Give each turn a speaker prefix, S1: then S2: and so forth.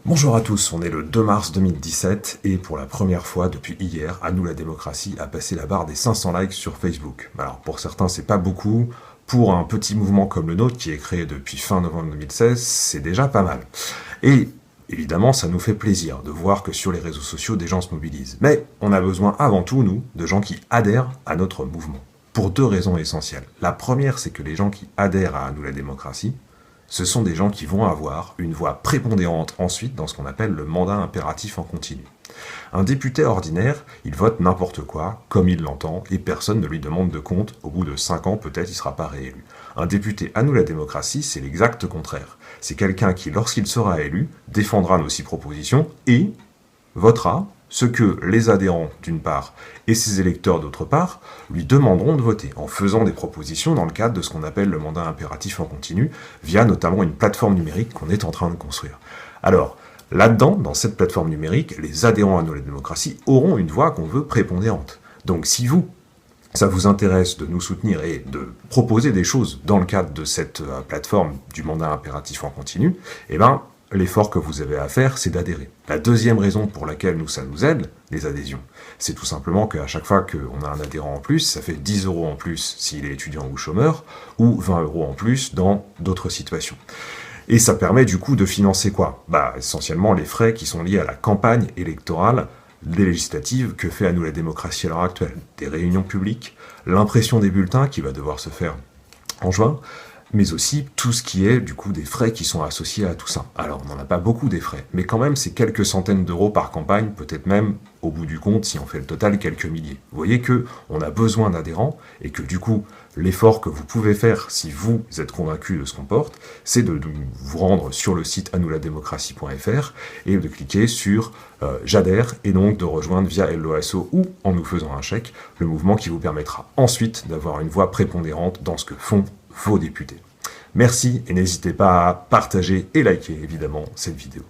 S1: Bonjour à tous, on est le 2 mars 2017 et pour la première fois depuis hier, À nous la démocratie a passé la barre des 500 likes sur Facebook. Alors pour certains c'est pas beaucoup, pour un petit mouvement comme le nôtre qui est créé depuis fin novembre 2016, c'est déjà pas mal. Et évidemment ça nous fait plaisir de voir que sur les réseaux sociaux des gens se mobilisent. Mais on a besoin avant tout, nous, de gens qui adhèrent à notre mouvement. Pour deux raisons essentielles. La première c'est que les gens qui adhèrent à nous la démocratie, ce sont des gens qui vont avoir une voix prépondérante ensuite dans ce qu'on appelle le mandat impératif en continu. Un député ordinaire, il vote n'importe quoi, comme il l'entend, et personne ne lui demande de compte. Au bout de 5 ans, peut-être, il ne sera pas réélu. Un député à nous la démocratie, c'est l'exact contraire. C'est quelqu'un qui, lorsqu'il sera élu, défendra nos 6 propositions et votera ce que les adhérents, d'une part, et ses électeurs, d'autre part, lui demanderont de voter, en faisant des propositions dans le cadre de ce qu'on appelle le mandat impératif en continu, via notamment une plateforme numérique qu'on est en train de construire. Alors, là-dedans, dans cette plateforme numérique, les adhérents à nous la démocratie auront une voix qu'on veut prépondérante. Donc si vous, ça vous intéresse de nous soutenir et de proposer des choses dans le cadre de cette plateforme du mandat impératif en continu, eh ben, l'effort que vous avez à faire, c'est d'adhérer. La deuxième raison pour laquelle ça nous aide, les adhésions, c'est tout simplement qu'à chaque fois qu'on a un adhérent en plus, ça fait 10 € en plus s'il est étudiant ou chômeur, ou 20 € en plus dans d'autres situations. Et ça permet du coup de financer quoi ? Essentiellement les frais qui sont liés à la campagne électorale des législatives que fait à nous la démocratie à l'heure actuelle. Des réunions publiques, l'impression des bulletins qui va devoir se faire en juin, mais aussi tout ce qui est du coup des frais qui sont associés à tout ça. Alors on n'en a pas beaucoup des frais, mais quand même c'est quelques centaines d'euros par campagne, peut-être même au bout du compte, si on fait le total, quelques milliers. Vous voyez que on a besoin d'adhérents et que du coup l'effort que vous pouvez faire si vous êtes convaincu de ce qu'on porte, c'est de vous rendre sur le site anouladémocratie.fr et de cliquer sur j'adhère et donc de rejoindre via LOASO ou en nous faisant un chèque le mouvement qui vous permettra ensuite d'avoir une voix prépondérante dans ce que font vos députés. Merci et n'hésitez pas à partager et liker évidemment cette vidéo.